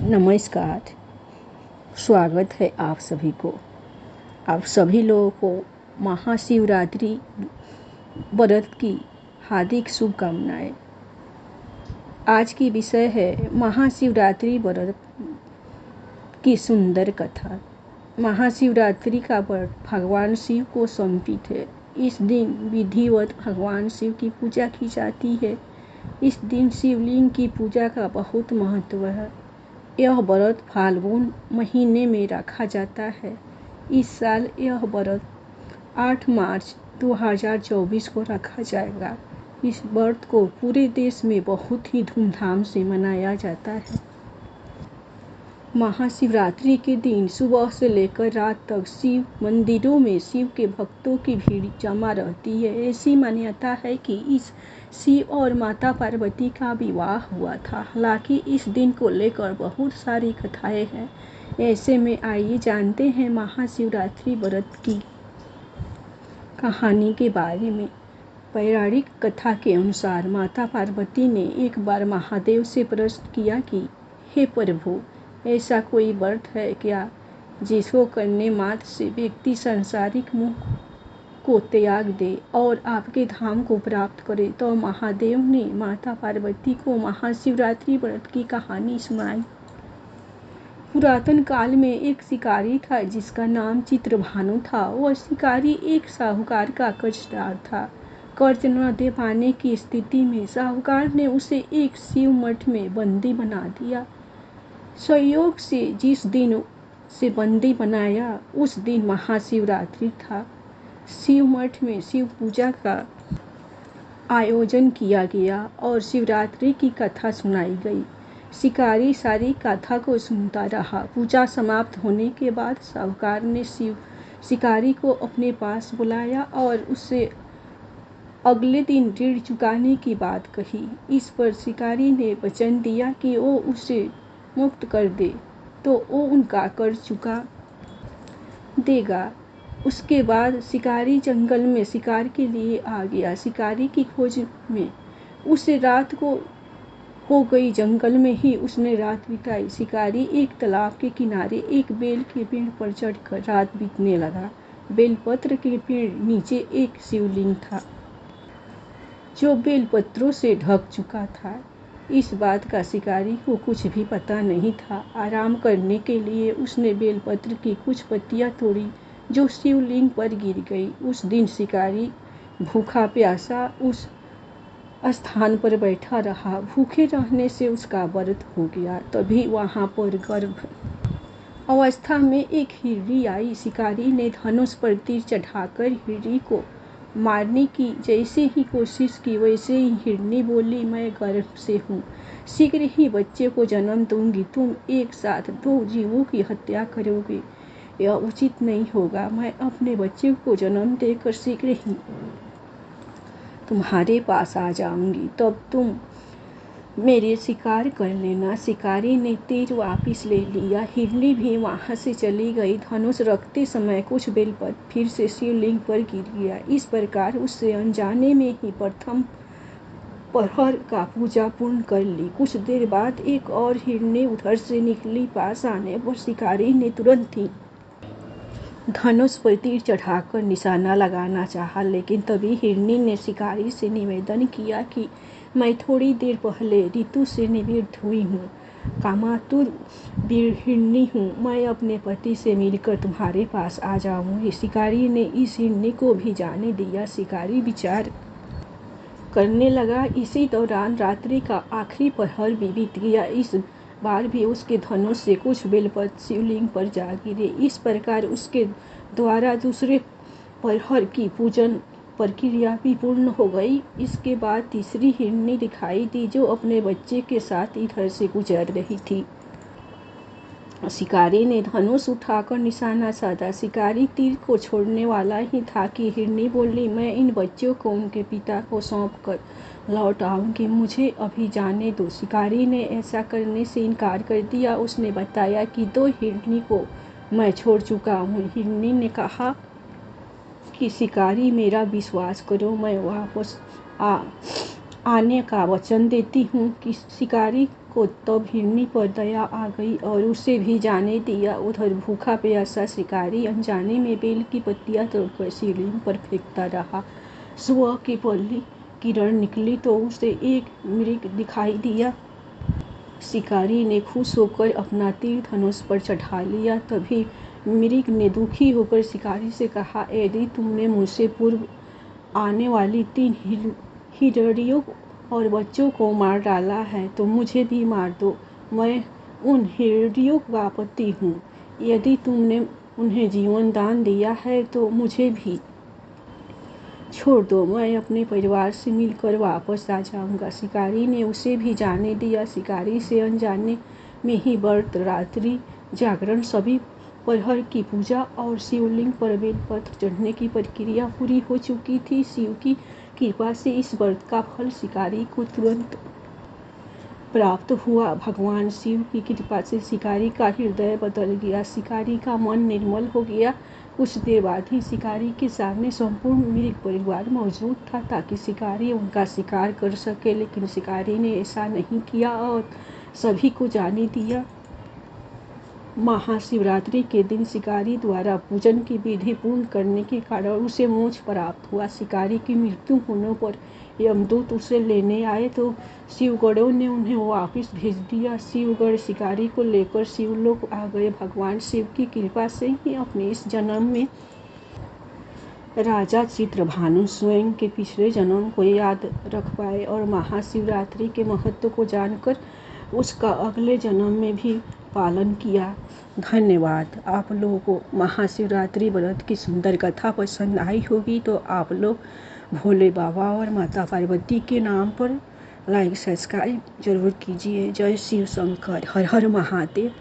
नमस्कार। स्वागत है आप सभी को। आप सभी लोगों को महाशिवरात्रि व्रत की हार्दिक शुभकामनाएं। आज की विषय है महाशिवरात्रि व्रत की सुंदर कथा। महाशिवरात्रि का व्रत भगवान शिव को समर्पित है। इस दिन विधिवत भगवान शिव की पूजा की जाती है। इस दिन शिवलिंग की पूजा का बहुत महत्व है। यह व्रत फाल्गुन महीने में रखा जाता है। इस साल यह व्रत 8 मार्च 2024 को रखा जाएगा। इस व्रत को पूरे देश में बहुत ही धूमधाम से मनाया जाता है। महाशिवरात्रि के दिन सुबह से लेकर रात तक शिव मंदिरों में शिव के भक्तों की भीड़ जमा रहती है। ऐसी मान्यता है कि इस शिव और माता पार्वती का विवाह हुआ था। हालांकि इस दिन को लेकर बहुत सारी कथाएं हैं। ऐसे में आइए जानते हैं महाशिवरात्रि व्रत की कहानी के बारे में। पौराणिक कथा के अनुसार माता पार्वती ने एक बार महादेव से प्रश्न किया कि हे प्रभु, ऐसा कोई व्रत है क्या जिसको करने मात्र से व्यक्ति सांसारिक मोह को त्याग दे और आपके धाम को प्राप्त करे। तो महादेव ने माता पार्वती को महाशिवरात्रि व्रत की कहानी सुनाई। पुरातन काल में एक शिकारी था जिसका नाम चित्रभानु था। वह शिकारी एक साहूकार का कर्जदार था। कर्ज न दे पाने की स्थिति में साहूकार ने उसे एक शिव मठ में बंदी बना दिया। संयोग से जिस दिन से बंदी बनाया उस दिन महाशिवरात्रि था। शिव मठ में शिव पूजा का आयोजन किया गया और शिवरात्रि की कथा सुनाई गई। शिकारी सारी कथा को सुनता रहा। पूजा समाप्त होने के बाद साहूकार ने शिकारी को अपने पास बुलाया और उससे अगले दिन ऋण चुकाने की बात कही। इस पर शिकारी ने वचन दिया कि वो उसे मुक्त कर दे तो वो उनका कर्ज चुका देगा। उसके बाद शिकारी जंगल में शिकार के लिए आ गया। शिकारी की खोज में उसे रात को हो गई। जंगल में ही उसने रात बिताई। शिकारी एक तालाब के किनारे एक बेल के पेड़ पर चढ़कर रात बीतने लगा। बेलपत्र के पेड़ नीचे एक शिवलिंग था जो बेलपत्रों से ढक चुका था। इस बात का शिकारी को कुछ भी पता नहीं था। आराम करने के लिए उसने बेलपत्र की कुछ पत्तियां तोड़ी जो शिवलिंग पर गिर गई। उस दिन शिकारी भूखा प्यासा उस स्थान पर बैठा रहा। भूखे रहने से उसका व्रत हो गया। तभी वहां पर गर्भ अवस्था में एक हिरनी आई। शिकारी ने धनुष पर तीर चढ़ाकर हिरनी को मारने की जैसे ही कोशिश की वैसे ही हिरनी बोली, मैं गर्भ से हूँ, शीघ्र ही बच्चे को जन्म दूंगी। तुम एक साथ 2 जीवों की हत्या करोगे, यह उचित नहीं होगा। मैं अपने बच्चे को जन्म देकर शीघ्र ही तुम्हारे पास आ जाऊंगी, तब तुम मेरे शिकार कर लेना। शिकारी ने तीर वापस ले लिया। हिरनी भी वहां से चली गई। धनुष रखते समय कुछ बेलपत्र फिर से शिवलिंग पर गिर गया। इस प्रकार उससे अनजाने में ही प्रथम प्रहर का पूजा पूर्ण कर ली। कुछ देर बाद एक और हिरनी उधर से निकली। पास आने पर शिकारी ने तुरंत ही धनुष पर तीर चढ़ाकर निशाना लगाना चाहा, लेकिन तभी हिरनी ने शिकारी से निवेदन किया कि मैं थोड़ी देर पहले ऋतु से निवृत्त हुई हूँ, कामातुर हिरनी हूँ। मैं अपने पति से मिलकर तुम्हारे पास आ जाऊंगी। शिकारी ने इस हिरनी को भी जाने दिया। शिकारी विचार करने लगा। इसी दौरान रात्रि का आखिरी प्रहर भी बीत गया। इस बार भी उसके धनुष से कुछ बेलपत्र शिवलिंग पर जा गिरे। इस प्रकार उसके द्वारा दूसरे प्रहर की पूजन प्रक्रिया भी पूर्ण हो गई। इसके बाद तीसरी हिरनी दिखाई दी जो अपने बच्चे के साथ इधर से गुजर रही थी। शिकारी ने धनुष उठाकर निशाना साधा। शिकारी तीर को छोड़ने वाला ही था कि हिरनी बोली, मैं इन बच्चों को उनके पिता को सौंप कर लौट आऊंगी, मुझे अभी जाने दो। शिकारी ने ऐसा करने से इनकार कर दिया। उसने बताया कि 2 हिरनी को मैं छोड़ चुका हूँ। हिरनी ने कहा कि शिकारी, मेरा विश्वास करो, मैं वापस आने का वचन देती हूँ कि शिकारी को तब हिरनी पर दया आ गई और उसे भी जाने दिया। उधर भूखा प्यासा शिकारी अनजाने में बेल की पत्तियां तोड़कर शिवलिंग पर फेंकता रहा। सुबह की पहली किरण निकली तो उसे एक मृग दिखाई दिया। शिकारी ने खुश होकर अपना तीर धनुष पर चढ़ा लिया। तभी मृग ने दुखी होकर शिकारी से कहा, यदि तुमने मुझसे पूर्व आने वाली 3 हिरणियों और बच्चों को मार डाला है तो मुझे भी मार दो। मैं उन हिरणियों का पति हूँ। यदि तुमने उन्हें जीवन दान दिया है तो मुझे भी छोड़ दो, मैं अपने परिवार से मिलकर वापस आ जाऊंगा। शिकारी ने उसे भी जाने दिया। शिकारी से अनजाने में ही व्रत, रात्रि जागरण, सभी प्रहर की पूजा और शिवलिंग पर बेलपत्र चढ़ने की प्रक्रिया पूरी हो चुकी थी। शिव की कृपा से इस व्रत का फल शिकारी को तुरंत प्राप्त हुआ। भगवान शिव की कृपा से शिकारी का हृदय बदल गया। शिकारी का मन निर्मल हो गया। कुछ देर बाद ही शिकारी के सामने संपूर्ण मृग परिवार मौजूद था ताकि शिकारी उनका शिकार कर सके, लेकिन शिकारी ने ऐसा नहीं किया और सभी को जाने दिया। महाशिवरात्रि के दिन शिकारी द्वारा पूजन की विधि पूर्ण करने के कारण उसे मोक्ष प्राप्त हुआ। शिकारी की मृत्यु होने पर यमदूत उसे लेने आए तो शिवगणों ने उन्हें वापस भेज दिया। शिवगण शिकारी को लेकर शिवलोक आ गए। भगवान शिव की कृपा से ही अपने इस जन्म में राजा चित्रभानु स्वयं के पिछले जन्म को याद रख पाए और महाशिवरात्रि के महत्व को जानकर उसका अगले जन्म में भी पालन किया। धन्यवाद। आप लोगों को महाशिवरात्रि व्रत की सुंदर कथा पसंद आई होगी तो आप लोग भोले बाबा और माता पार्वती के नाम पर लाइक सब्सक्राइब जरूर कीजिए। जय शिव शंकर, हर हर महादेव।